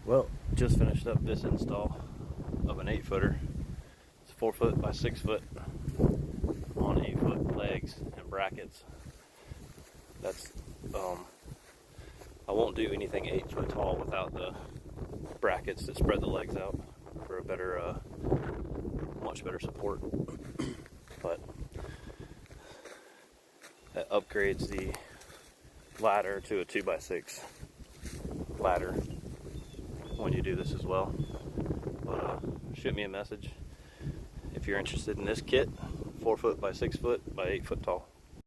Well, just finished up this install of an 8-footer. It's 4 foot by 6 foot on 8-foot legs and brackets. That's I won't do anything 8 foot tall without the brackets that spread the legs out for a better, much better support. But that upgrades the ladder to a 2x6 ladder when you do this as well. But shoot me a message if you're interested in this kit, 4 foot by 6 foot by 8 foot tall.